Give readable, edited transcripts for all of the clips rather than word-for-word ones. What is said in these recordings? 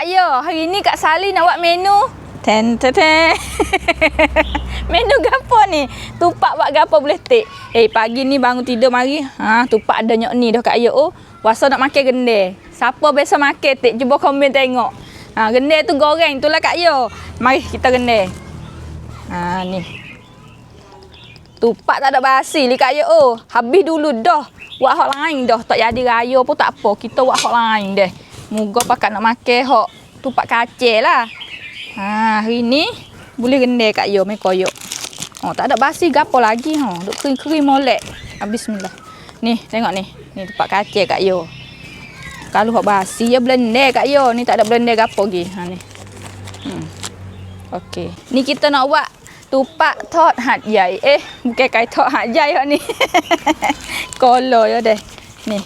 Kak Yo, hari ni Kak Sali nak buat menu. Ten. Menu gapo ni? Tupak buat gapo boleh tik? Pagi ni bangun tidur mari. Tupak ada nyok ni dah Kak Yo. Puasa nak makan gendeh. Siapa biasa makan tik? Cuba komen tengok. Gendeh tu goreng itulah Kak Yo. Mari kita gendeh. Ni. Tupak tak ada basi li Kak Yo. Habis dulu dah. Buat hak lain dah. Tak jadi raya pun tak apa. Kita buat hak lain deh. Moga pakat nak makan hak tupak kacang lah. Hari ni boleh gendeh Kak Yo mai koyok. Tak ada basi gapo lagi duk kering-kering molek. Bismillah. Ni tengok ni. Ni tupak kacang Kak Yo. Kalau hak basi ya blender Kak Yo. Ni tak ada blender gapo lagi. Ni. Okey. Ni kita nak buat tupak thot hat jai. Bukan kai thot hat jai hak ni. Kolo ya deh. Ni.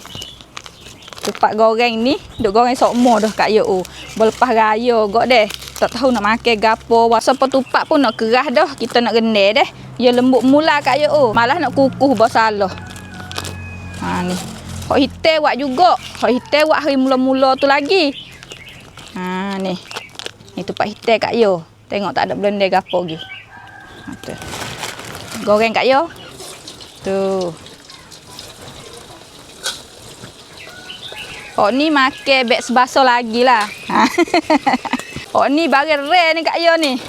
Tupak goreng ni, duk goreng sokmo dah Kak Yo. Berlepas raya gok deh. Tak tahu nak makan gapo. Wasa tupak pun nak keras dah. Kita nak gendeh deh. Ya lembut mula Kak Yo. Malah nak kukuh basalah. Ni. Hak hitam buat juga. Hak hitam buat hari mula-mula tu lagi. Ni. Ni tupak hitam Kak Yo. Tengok tak ada blender gapo lagi. Tu. Goreng Kak Yo. Tu. Ni makan beg sebaso lagi lah. Ni barang rare ni Kak Yo ni.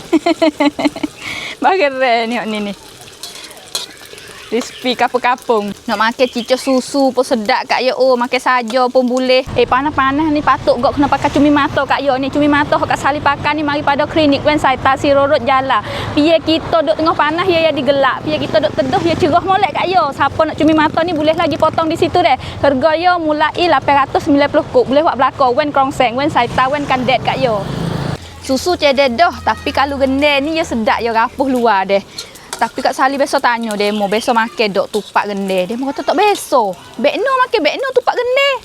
Barang rare ni. Resipi kapung-kapung. Nak makan cicak susu pun sedap Kak Yo. Makan saja pun boleh. Panas-panas ni patut gak kena pakai cumi mata Kak Yo ni. Cumi mata Kak Sali pakai ni mari pada klinik wen saya tasi rorot jala. Pia kita duk tengah panas ya digelak. Pia kita duk teduh ya cerah molek Kak Yo. Siapa nak cumi mata ni boleh lagi potong di situ deh. Harga yo mulai 890 kop. Boleh buat belakang wen krongseng wen saya wen kandet Kak Yo. Susu cedek dah tapi kalau gendeh ni ya sedap ya rapuh luar deh. Tapi Kak Sali besok tanya demo, besok makan dok tupak gendeh. Demo kata tak besok. Bekno makan bekno tupak gendeh.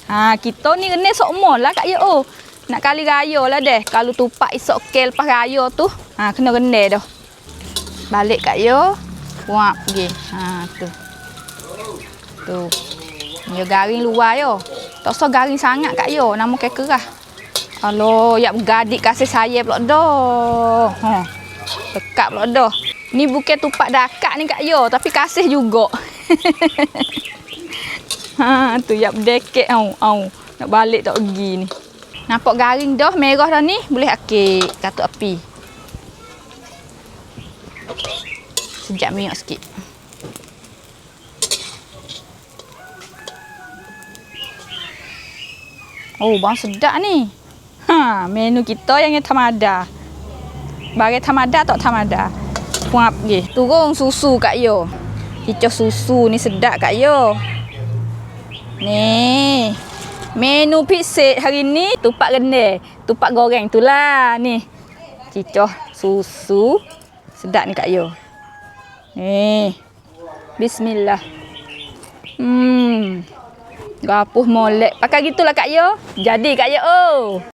Kita ni gendeh sokmo lah Kak Yo. Nak kali raya lah deh. Kalau tupak esok kel lepas raya tu, kena gendeh dah. Balik Kak Yo. Puap pergi. Tu. Tu. Dia garing luar yo. Tak usah garing sangat Kak Yo, nama ke kerah. Kalau yak gadik kasih saya pula dah. Dekat pula dah. Ni bukan tupak dakak ni Kak Yo, tapi kasih juga. Tu yak berdekek nak balik tak pergi ni. Nampak garing dah, merah dah ni, boleh akik katuk api. Sejak minyak sikit. Bang sedap ni. Menu kita yang tamada. Bagi tamada tak tamada. Puap je. Turun susu Kak Yo. Cicak susu ni sedap Kak Yo. Ni. Menu piset hari ni tupak gendeh. Tupak goreng itulah ni. Cicak susu. Sedap ni Kak Yo. Ni. Bismillah. Gapuh molek. Pakai gitulah Kak Yo. Jadi Kak Yo.